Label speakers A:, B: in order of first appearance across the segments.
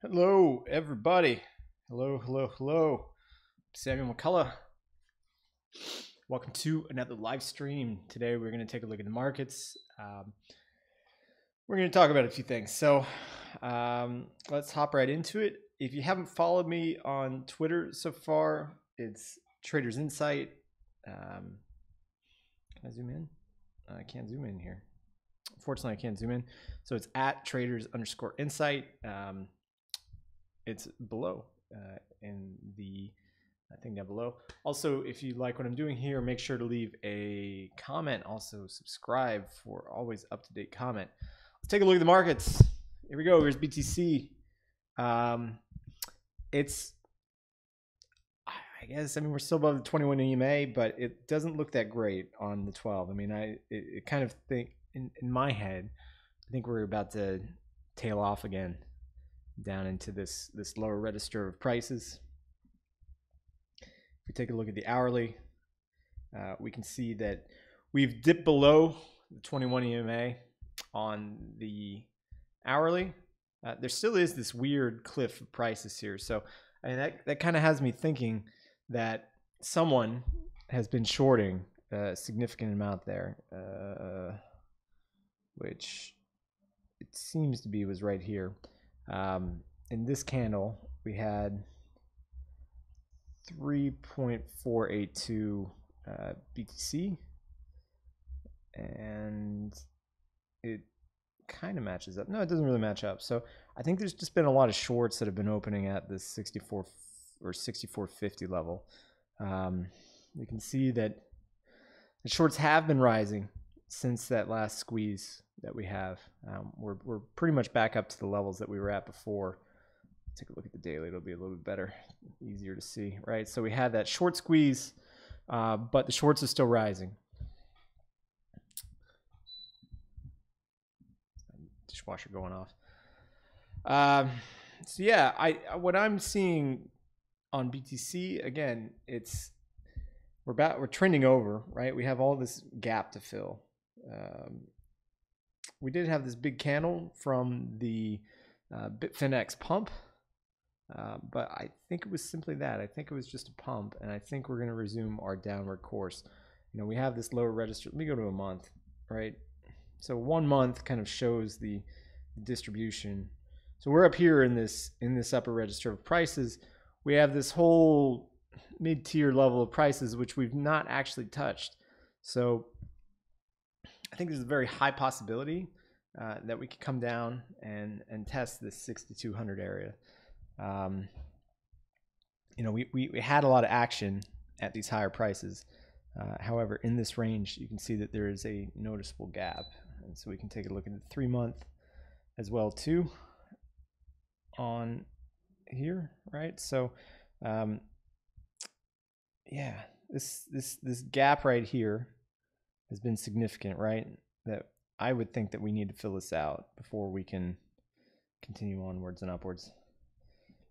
A: Hello, everybody. Hello. Samuel McCullough. Welcome to another live stream. Today, we're going to take a look at the markets. We're going to talk about a few things. So, let's hop right into it. If you haven't followed me on Twitter so far, it's Traders Insight. Can I zoom in? I can't zoom in here. Unfortunately, I can't zoom in. So it's at traders_insight. It's below in the thing down below. Also, if you like what I'm doing here, make sure to leave a comment. Also, subscribe for always up-to-date comment. Let's take a look at the markets. Here we go. Here's BTC. It's, I guess, we're still above the 21 EMA, but it doesn't look that great on the 12. It kind of think in my head, I think we're about to tail off again down into this lower register of prices. If we take a look at the hourly, we can see that we've dipped below the 21 EMA on the hourly. There still is this weird cliff of prices here. So that kind of has me thinking that someone has been shorting a significant amount there, which it seems to be was right here. In this candle, we had 3.482 BTC, and it kind of matches up. No, it doesn't really match up. So I think there's just been a lot of shorts that have been opening at this 64 or 64.50 level. You can see that the shorts have been rising since that last squeeze that we have. We're pretty much back up to the levels that we were at before. Take a look at the daily. It'll be a little bit better, easier to see, right? So we had that short squeeze, but the shorts are still rising. Dishwasher going off. So yeah, what I'm seeing on BTC again, we're trending over, right? We have all this gap to fill. We did have this big candle from the Bitfinex pump, but I think it was simply that. I think it was just a pump, and I think we're going to resume our downward course. We have this lower register. Let me go to a month, right? So 1 month kind of shows the distribution. So we're up here in this upper register of prices. We have this whole mid-tier level of prices, which we've not actually touched. So I think there's a very high possibility that we could come down and test this 6,200 area. We had a lot of action at these higher prices. However, in this range, you can see that there is a noticeable gap. And so we can take a look at the 3-month as well too on here, right? So yeah, this gap right here has been significant, right? That I would think that we need to fill this out before we can continue onwards and upwards.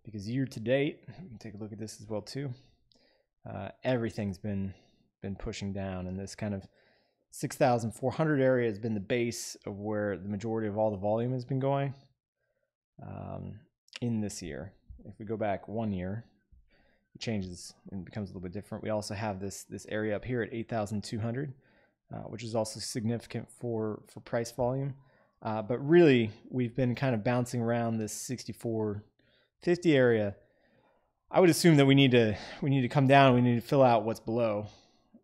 A: Because year to date, we can take a look at this as well too. Everything's been pushing down, and this kind of 6,400 area has been the base of where the majority of all the volume has been going in this year. If we go back 1 year, it changes and becomes a little bit different. We also have this area up here at 8,200, which is also significant for price volume. But really, we've been kind of bouncing around this 64.50 area. I would assume that we need to come down. We need to fill out what's below.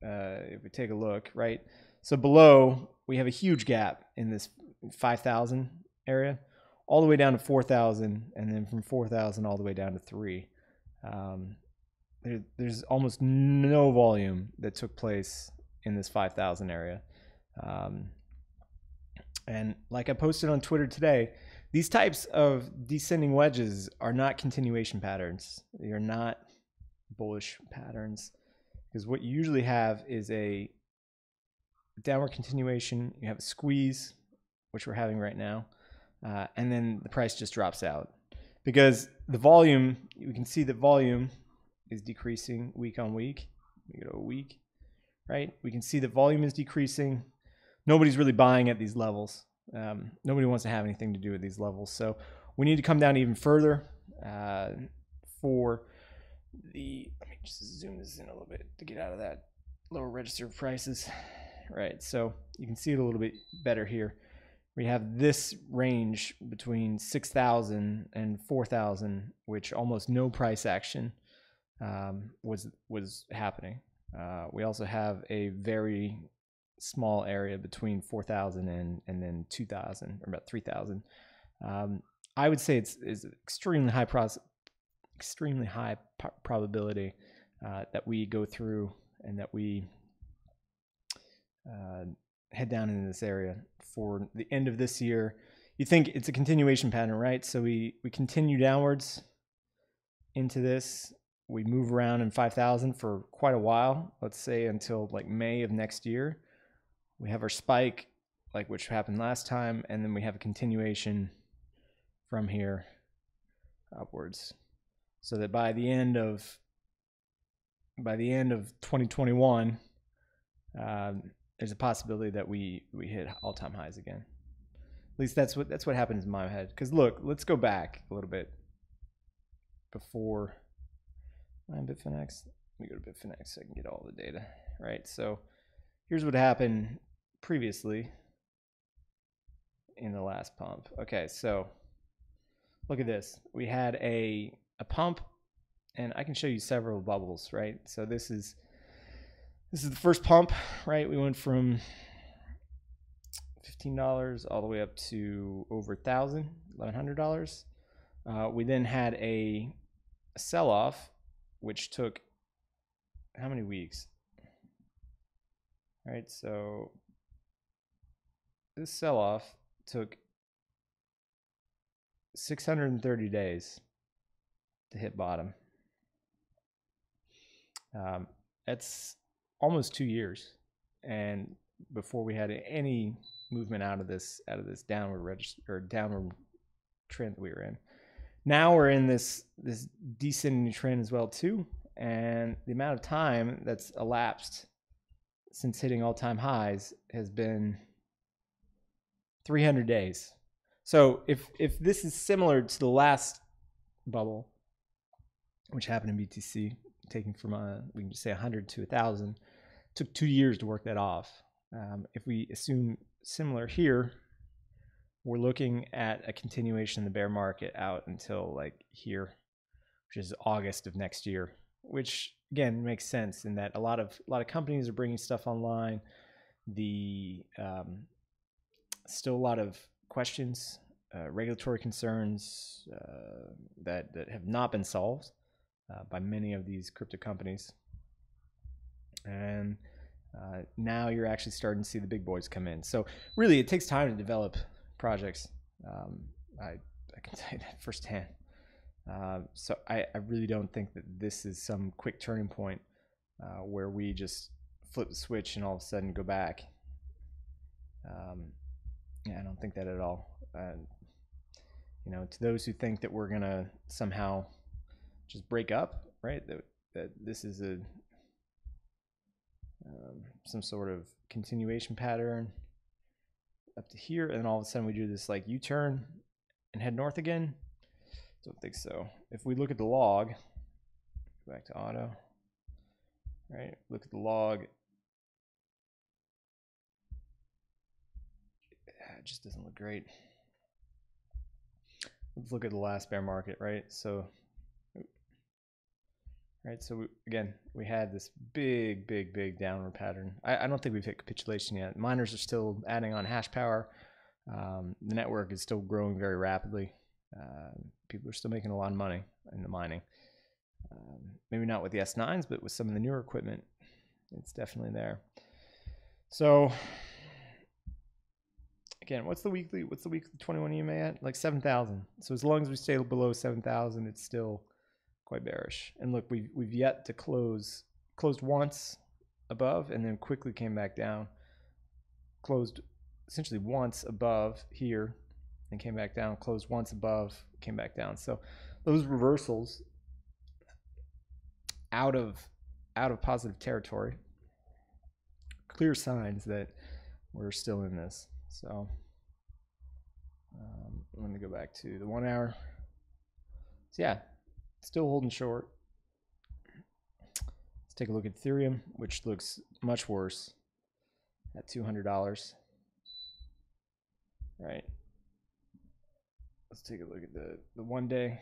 A: If we take a look, right? So below, we have a huge gap in this 5,000 area, all the way down to 4,000, and then from 4,000 all the way down to 3. There's almost no volume that took place in this 5,000 area. And like I posted on Twitter today, these types of descending wedges are not continuation patterns. They are not bullish patterns, because what you usually have is a downward continuation. You have a squeeze, which we're having right now, and then the price just drops out. Because the volume, you can see that volume is decreasing week on week. We go to a week, right? We can see that volume is decreasing. Nobody's really buying at these levels. Nobody wants to have anything to do with these levels. So we need to come down even further. for the, let me just zoom this in a little bit to get out of that lower register of prices. Right, so you can see it a little bit better here. We have this range between 6,000 and 4,000, which almost no price action was happening. We also have a very small area between 4,000 and then 2,000, or about 3,000. I would say it's extremely high probability that we go through and that we head down into this area for the end of this year. You think it's a continuation pattern, right? So we continue downwards into this. We move around in 5,000 for quite a while, let's say until like May of next year. We have our spike, like which happened last time, and then we have a continuation from here upwards, so that by the end of 2021, there's a possibility that we hit all-time highs again. At least that's what happens in my head. Because look, let's go back a little bit before Bitfinex. Let me go to Bitfinex so I can get all the data. Right. So here's what happened previously in the last pump. Okay, so look at this. We had a pump, and I can show you several bubbles, right? So this is the first pump, right? We went from $15 all the way up to over $1,000, $1,100. We then had a sell-off, which took how many weeks? All right, so this sell-off took 630 days to hit bottom. That's almost 2 years, and before we had any movement out of this downward trend that we were in. Now we're in this descending trend as well too, and the amount of time that's elapsed since hitting all-time highs has been 300 days. So if this is similar to the last bubble, which happened in BTC, taking from we can just say 100 to 1,000, took 2 years to work that off. If we assume similar here, we're looking at a continuation of the bear market out until like here, which is August of next year, which again makes sense in that a lot of companies are bringing stuff online. Still a lot of questions, regulatory concerns that have not been solved by many of these crypto companies, and now you're actually starting to see the big boys come in. So really, it takes time to develop projects. I can tell you that firsthand. So I really don't think that this is some quick turning point where we just flip the switch and all of a sudden go back. Yeah, I don't think that at all. To those who think that we're gonna somehow just break up, right? That this is some sort of continuation pattern up to here, and then all of a sudden we do this like U-turn and head north again. Don't think so. If we look at the log, go back to auto, right? Look at the log. It just doesn't look great. Let's look at the last bear market, right? So again, we had this big downward pattern. I don't think we've hit capitulation yet. Miners are still adding on hash power. The network is still growing very rapidly. People are still making a lot of money in the mining. Maybe not with the S9s, but with some of the newer equipment, it's definitely there. So again, what's the weekly 21 EMA at? Like 7,000. So as long as we stay below 7,000, it's still quite bearish. And look, we've yet to closed once above and then quickly came back down. Closed essentially once above here and came back down, closed once above, came back down. So those reversals out of positive territory, clear signs that we're still in this. So let me go back to the 1 hour. So yeah, still holding short. Let's take a look at Ethereum, which looks much worse at $200. Right. Let's take a look at the 1 day.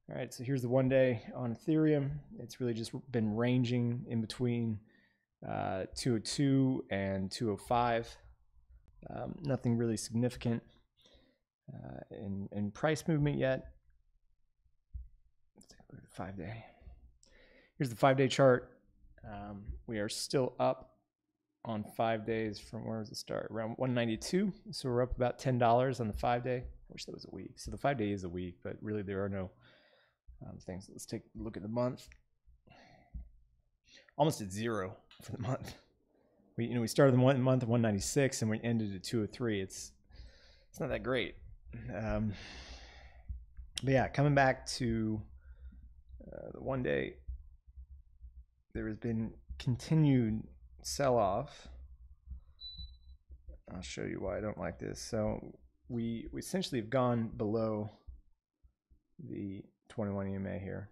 A: All right, so here's the 1 day on Ethereum. It's really just been ranging in between 202 and 205. Nothing really significant in price movement yet. Let's take a look at the 5 day. Here's the 5 day chart. We are still up on 5 days from where does it start? Around 192. So we're up about $10 on the 5 day. I wish that was a week. So the 5 day is a week, but really there are no things. Let's take a look at the month. Almost at zero for the month. We started the month at 196 and we ended at 203. It's not that great. But yeah, coming back to the 1 day, there has been continued sell-off. I'll show you why I don't like this. So we essentially have gone below the 21 EMA here,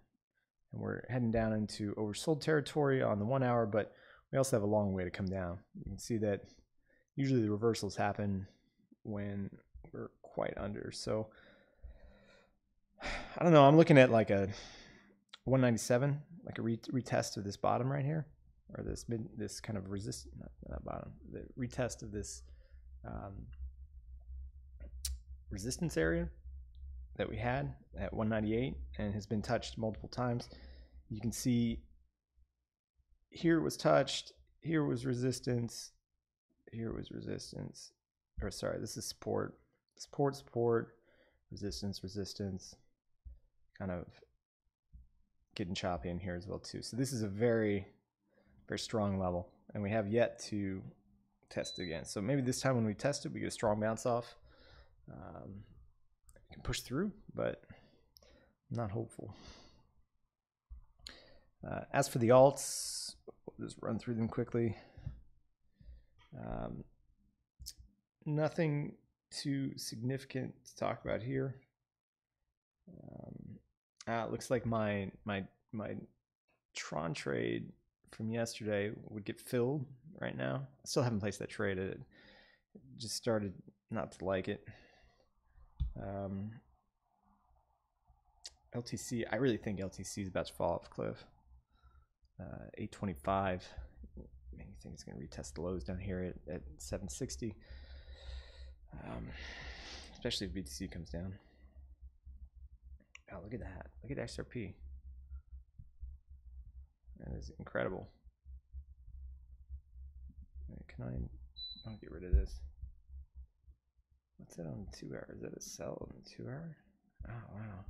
A: and we're heading down into oversold territory on the 1 hour, but we also have a long way to come down. You can see that usually the reversals happen when we're quite under. So I don't know, I'm looking at like a 197, like a retest of this bottom right here, or this kind of resistance, not bottom, the retest of this resistance area that we had at 198 and has been touched multiple times. You can see here it was touched, here was resistance, here was resistance, or sorry, this is support, support, resistance, resistance, kind of getting choppy in here as well too. So this is a very, very strong level, and we have yet to test it again. So maybe this time when we test it, we get a strong bounce off. We can push through, but I'm not hopeful. As for the alts, we'll just run through them quickly. Nothing too significant to talk about here. It looks like my Tron trade from yesterday would get filled right now. I still haven't placed that trade. It just started not to like it. LTC, I really think LTC is about to fall off a cliff. 825. Maybe you think it's going to retest the lows down here at 760. Especially if BTC comes down. Oh, look at that. Look at XRP. That is incredible. Can I'll get rid of this. What's it on the 2 hour? Is that a sell on the 2 hour? Oh, wow.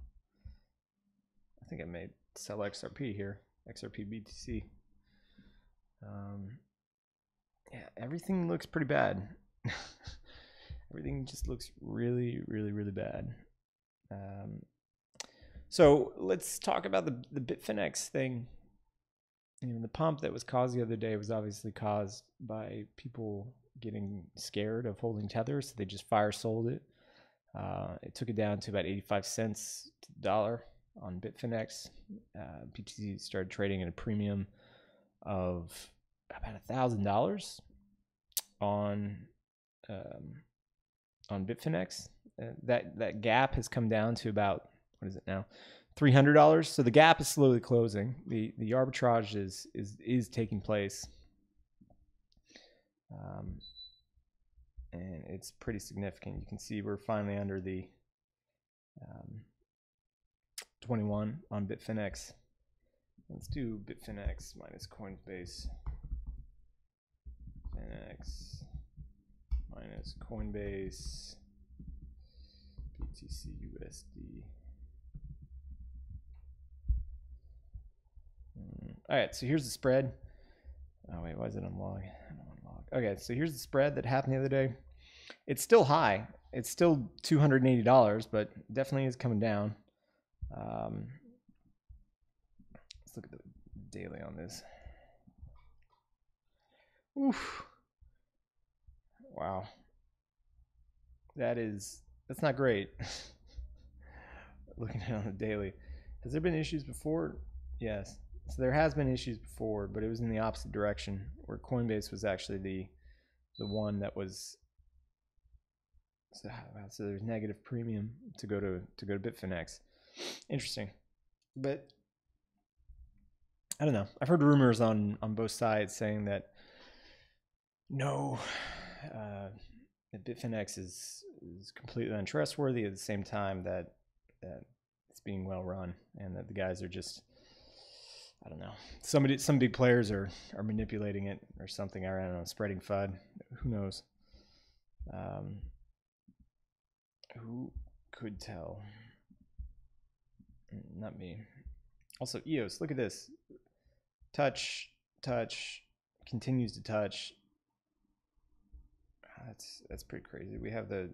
A: I think I made sell XRP here. XRP BTC. Yeah, everything looks pretty bad. Everything just looks really, really, really bad. So let's talk about the Bitfinex thing. The pump that was caused the other day was obviously caused by people getting scared of holding Tether, so they just fire sold it. It took it down to about 85 cents to the dollar on Bitfinex. BTC started trading at a premium of about $1,000 on Bitfinex. That gap has come down to about, what is it now, $300. So the gap is slowly closing. The arbitrage is taking place, and it's pretty significant. You can see we're finally under the 21 on Bitfinex. Let's do Bitfinex minus Coinbase. Bitfinex minus Coinbase. BTC USD. All right, so here's the spread. Oh wait, why is it on log? I don't want log. Okay, so here's the spread that happened the other day. It's still high. It's still $280, but definitely is coming down. Let's look at the daily on this. Oof. Wow. That's not great. looking at it on the daily. Has there been issues before? Yes. So there has been issues before, but it was in the opposite direction, where Coinbase was actually the one that was. So there's negative premium to go to Bitfinex. Interesting, but I don't know. I've heard rumors on both sides saying that no, that Bitfinex is completely untrustworthy. At the same time that it's being well run, and that the guys are just, I don't know. Some big players are manipulating it or something. I don't know, spreading FUD. Who knows? Who could tell? Not me. Also, EOS, look at this. Touch, continues to touch. That's pretty crazy. We have the,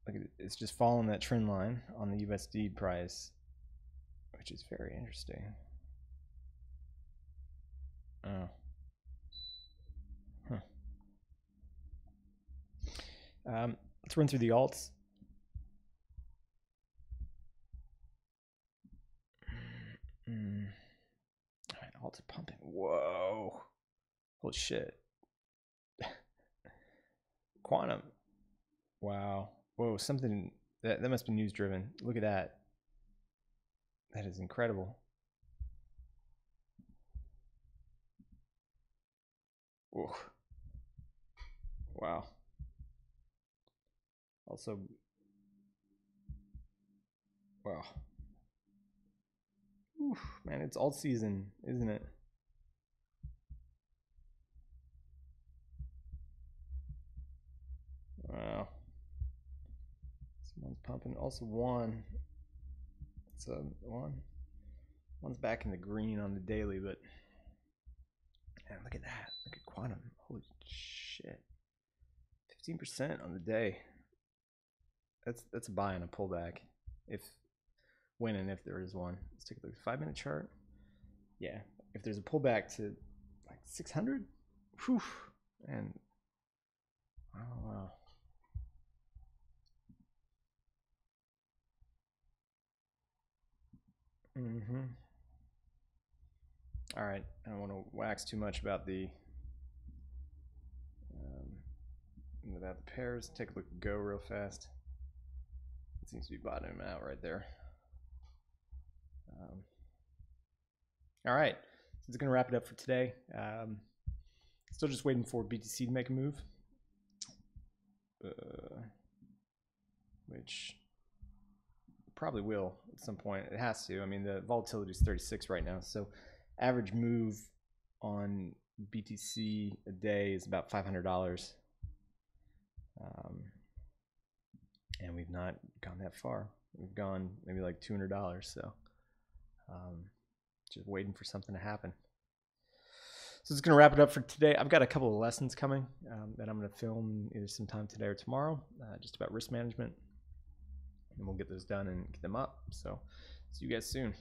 A: look at it, it's just following that trend line on the USD price, which is very interesting. Oh. Huh. Let's run through the alts. Alts are pumping. Whoa. Holy shit. Quantum. Wow. Whoa, something that must be news driven. Look at that. That is incredible. Whoa. Wow. Also, wow. Oof, man, it's alt season, isn't it? Wow. Someone's pumping. Also, one. It's one's back in the green on the daily, but man, look at that. Look at quantum. Holy shit. 15% on the day. That's a buy and a pullback. When and if there is one. Let's take a look at the 5-minute chart. Yeah, if there's a pullback to like 600, whew, and oh wow. All right, I don't want to wax too much about the pairs. Take a look at Go real fast. It seems to be bottoming out right there. All right, so it's going to wrap it up for today. Still just waiting for BTC to make a move, which probably will at some point. It has to. I mean, the volatility is 36 right now, so average move on BTC a day is about $500. And we've not gone that far. We've gone maybe like $200, so just waiting for something to happen. So it's going to wrap it up for today. I've got a couple of lessons coming that I'm going to film either sometime today or tomorrow, just about risk management, and we'll get those done and get them up. So see you guys soon.